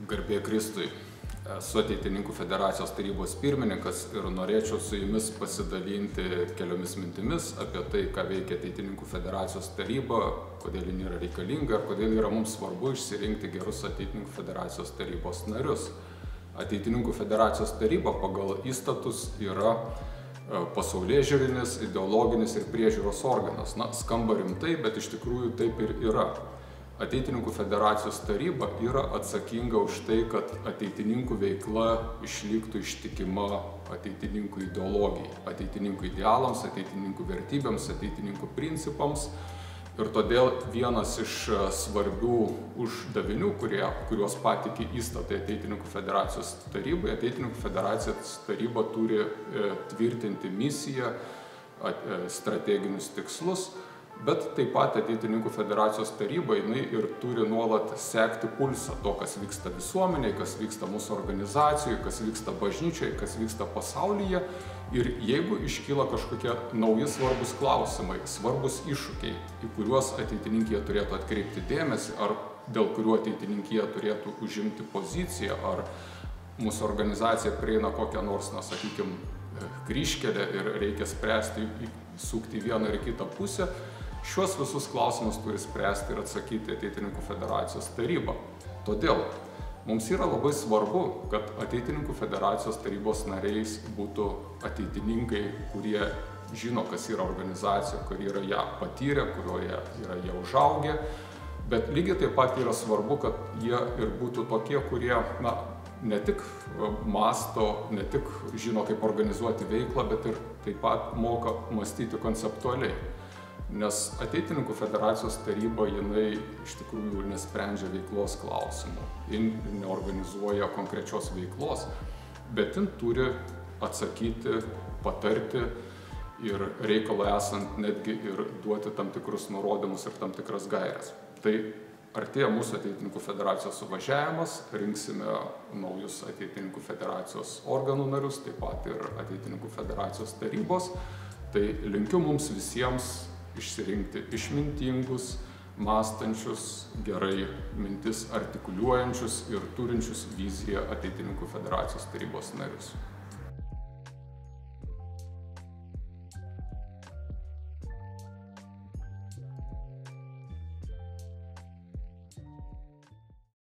Garbė Kristui. Esu Ateitininkų federacijos tarybos pirmininkas ir norėčiau su jumis pasidalinti keliomis mintimis apie tai, ką veikia Ateitininkų federacijos taryba, kodėl ji yra reikalinga ir kodėl yra mums svarbu išsirinkti gerus Ateitininkų federacijos tarybos narius. Ateitininkų federacijos taryba pagal įstatus yra pasaulėžiūrinis, ideologinis ir priežiūros organas. Skamba rimtai, bet iš tikrųjų taip ir yra. Ateitininkų federacijos taryba yra atsakinga už tai, kad ateitininkų veikla išliktų ištikima ateitininkų ideologijai, ateitininkų idealams, ateitininkų vertybėms, ateitininkų principams. Ir todėl vienas iš svarbių uždavinių, kuriuos patikė įstatai Ateitininkų federacijos tarybai, Ateitininkų federacijos taryba turi tvirtinti misiją, strateginius tikslus, bet taip pat Ateitininkų federacijos taryba ir turi nuolat sekti pulsą to, kas vyksta visuomenėje, kas vyksta mūsų organizacijoje, kas vyksta bažnyčioje, kas vyksta pasaulyje. Ir jeigu iškyla kažkokie nauji svarbus klausimai, svarbus iššūkiai, į kuriuos ateitininkija turėtų atkreipti dėmesį, ar dėl kurių ateitininkija turėtų užimti poziciją, ar mūsų organizacija prieina kokią nors, sakykime, kryžkelę ir reikia spręsti, sukti vieną ir kitą pusę, šiuos visus klausimus turi spręsti ir atsakyti Ateitininkų federacijos taryba. Todėl mums yra labai svarbu, kad Ateitininkų federacijos tarybos nariais būtų ateitininkai, kurie žino, kas yra organizacija, kurie yra ją patyrę, kurioje yra jie užaugę. Bet lygiai taip pat yra svarbu, kad jie ir būtų tokie, kurie ne tik mąsto, ne tik žino, kaip organizuoti veiklą, bet ir taip pat moka mąstyti konceptualiai. Nes Ateitininkų federacijos taryba, jinai iš tikrųjų nesprendžia veiklos klausimų, jin neorganizuoja konkrečios veiklos, bet jin turi atsakyti, patarti ir reikalui esant netgi ir duoti tam tikrus nurodymus ir tam tikras gaires. Tai artėja mūsų Ateitininkų federacijos suvažiavimas, rinksime naujus Ateitininkų federacijos organų narius, taip pat ir Ateitininkų federacijos tarybos. Tai linkiu mums visiems išsirinkti išmintingus, mąstančius, gerai mintis artikuliuojančius ir turinčius viziją Ateitininkų federacijos tarybos narius.